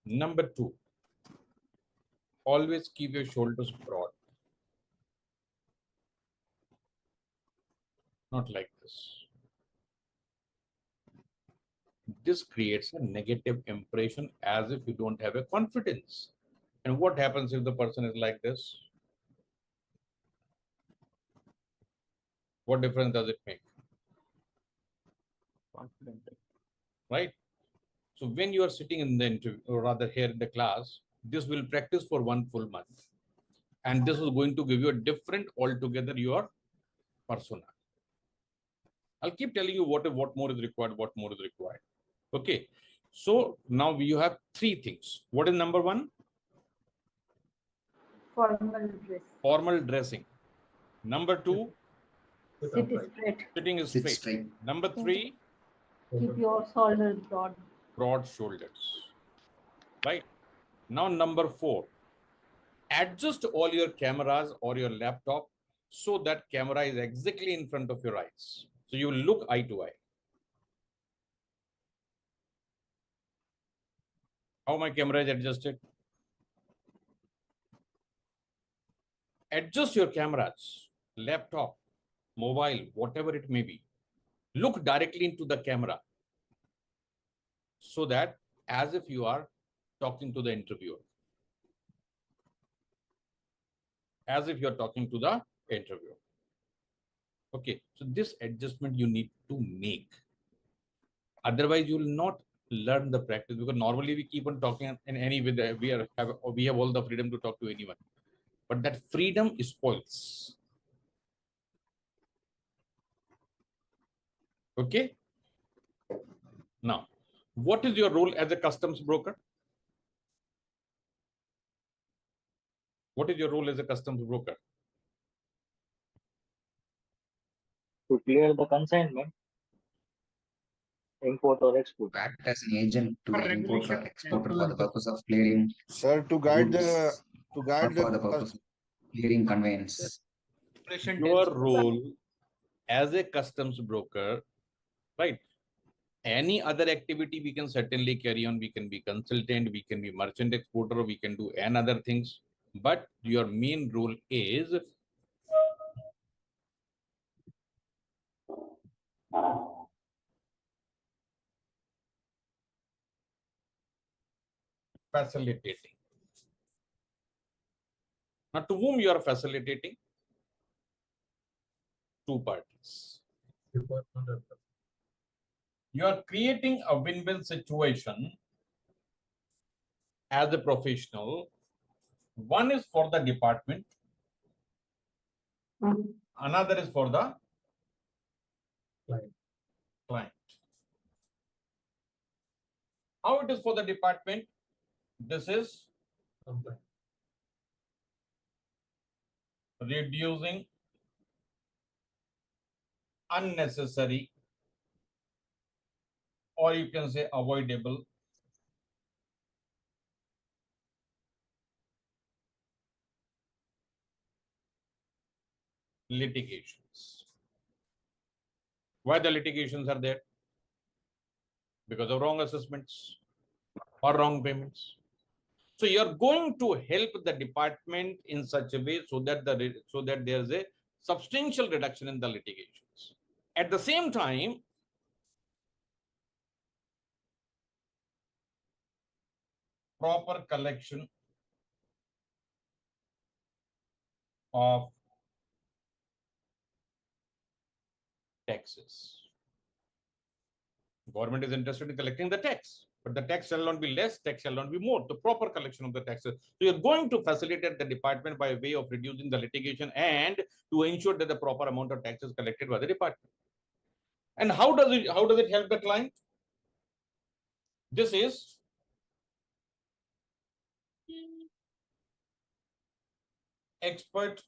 Number two, always keep your shoulders broad. Not like this. This creates a negative impression as if you don't have a confidence. And what happens if the person is like this? What difference does it make? Confident. Right? So when you are sitting in the interview, or rather here in the class, this will practice for 1 full month. And this is going to give you a different altogether your persona. I'll keep telling you what more is required, what more is required. Okay. So now you have three things. What is number one? Formal dress. Formal dressing. Number two, Sit straight. sitting is Sit straight. straight. Number three, Keep your shoulders broad. broad shoulders. Right. Now number four, adjust all your cameras or your laptop so that camera is exactly in front of your eyes. So you look eye to eye. How my camera is adjusted? Adjust your cameras, laptop, mobile, whatever it may be. Look directly into the camera so that as if you are talking to the interviewer. As if you're talking to the interviewer. Okay, so this adjustment you need to make. Otherwise, you will not learn the practice, because normally we keep on talking in any way. We have all the freedom to talk to anyone, but that freedom spoils. Okay. Now, what is your role as a customs broker? What is your role as a customs broker? To clear the consignment, import or export. To act as an agent to the importer or exporter for the purpose of clearing Sir, to guide goods the or to for the purpose of clearing conveyance. Your role as a customs broker, right? Any other activity we can certainly carry on. We can be consultant, we can be merchant exporter, we can do another things. But your main role is facilitating. Now, to whom you are facilitating? Two parties. You are creating a win-win situation as a professional. One is for the department, another is for the client. How it is for the department? This is reducing unnecessary, or you can say avoidable, litigations. Why the litigations are there? Because of wrong assessments or wrong payments. So you're going to help the department in such a way so that there's a substantial reduction in the litigations. At the same time, proper collection of taxes. Government is interested in collecting the tax, but the tax shall not be less, tax shall not be more. The proper collection of the taxes. So you're going to facilitate the department by way of reducing the litigation and to ensure that the proper amount of tax is collected by the department. And how does it help the client? This is expert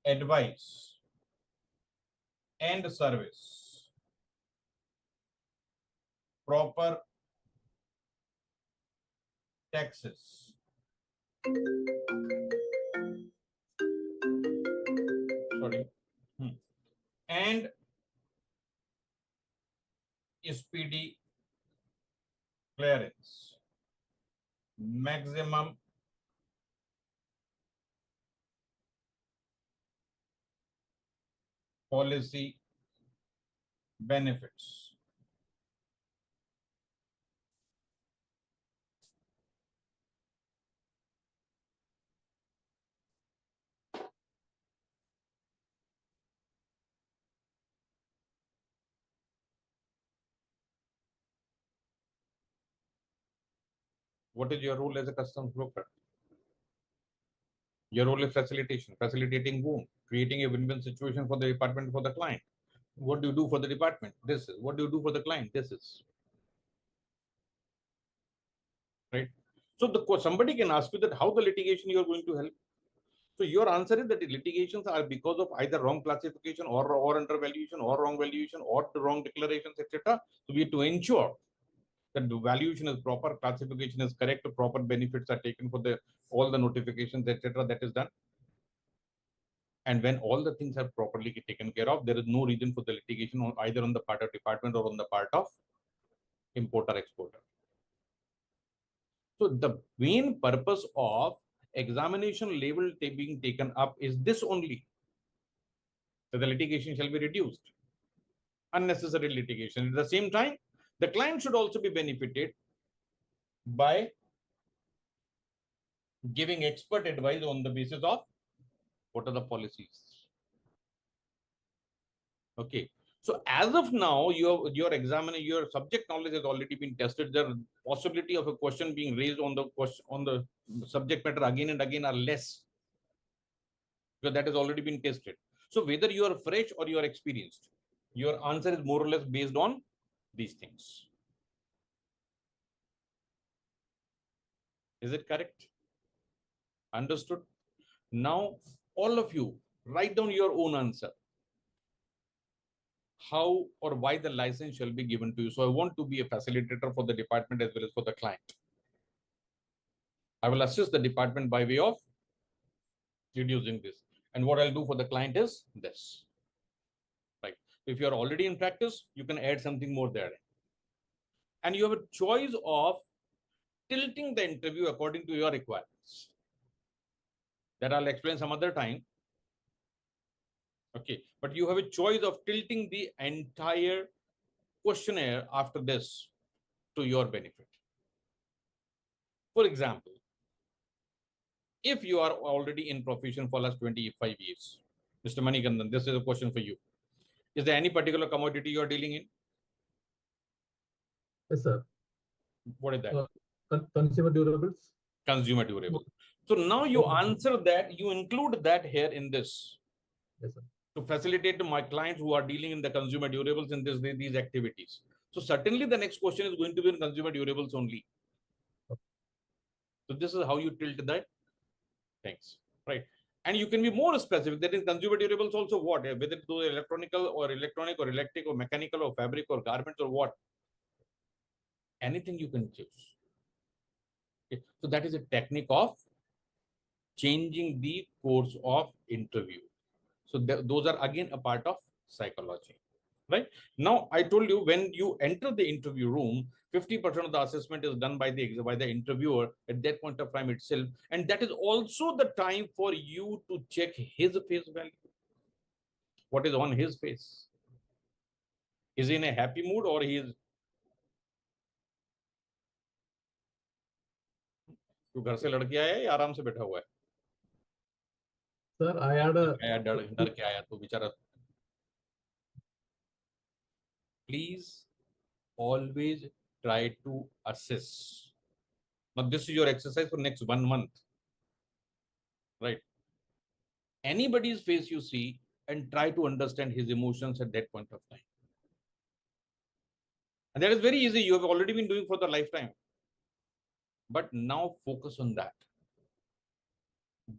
advice and service, proper taxes, and speedy clearance. maximum policy benefits. What is your role as a customs broker? Your role is facilitation. Facilitating whom? Creating a win-win situation for the department, for the client. What do you do for the department? This is. What do you do for the client? This is. Right? So somebody can ask you that how the litigation you are going to help. So your answer is that the litigations are because of either wrong classification or undervaluation or wrong valuation or the wrong declarations, etc. So we have to ensure that the valuation is proper, classification is correct, proper benefits are taken for the all the notifications, etc. That is done. And when all the things are properly taken care of, there is no reason for the litigation either on the part of department or on the part of importer exporter. So the main purpose of examination level being taken up is this only, that the litigation shall be reduced, unnecessary litigation. At the same time, the client should also be benefited by giving expert advice on the basis of what are the policies. Okay. So as of now, your examiner, your subject knowledge has already been tested. The possibility of a question being raised on the subject matter again and again are less, because that has already been tested. So whether you are fresh or you are experienced, your answer is more or less based on these things. Is it correct? Understood? Now, all of you, write down your own answer. How or why the license shall be given to you. So I want to be a facilitator for the department as well as for the client. I will assist the department by way of reducing this. And what I'll do for the client is this. Right. If you're already in practice, you can add something more there. And you have a choice of tilting the interview according to your requirements. That I'll explain some other time. Okay. But you have a choice of tilting the entire questionnaire after this to your benefit. For example, if you are already in profession for last 25 years, Mr. Manikandan, this is a question for you. Is there any particular commodity you are dealing in? Yes, sir. What is that? Consumer durables. Consumer durable. So now you answer that, you include that here in this. Yes, sir. To facilitate my clients who are dealing in the consumer durables in these activities. So certainly the next question is going to be in consumer durables only. So this is how you tilt that things, right? And you can be more specific. That is consumer durables also what? Whether it's electronic or electric or mechanical or fabric or garments or what? Anything you can choose. Okay. So that is a technique of changing the course of interview. So those are again a part of psychology, right? Now I told you when you enter the interview room, 50% of the assessment is done by the interviewer at that point of time itself, and that is also the time for you to check his face value. What is on his face? Is he in a happy mood or he is? तो घर से लड़के आया या आराम से बैठा हुआ है? Sir, I had a. आया डर के आया तो बेचारा. Please always try to assess. Now this is your exercise for next 1 month, right? Anybody's face you see and try to understand his emotions at that point of time. And that is very easy. You have already been doing for the lifetime. But now focus on that.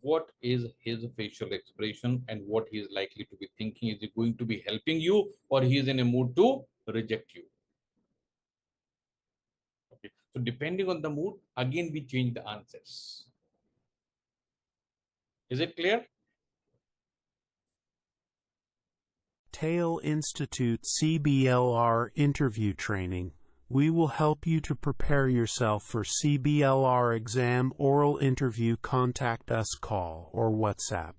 What is his facial expression and what he is likely to be thinking? Is he going to be helping you or he is in a mood to reject you? Okay. So depending on the mood, again, we change the answers. Is it clear? Tayal Institute CBLR interview training. We will help you to prepare yourself for CBLR exam oral interview. Contact us, call or WhatsApp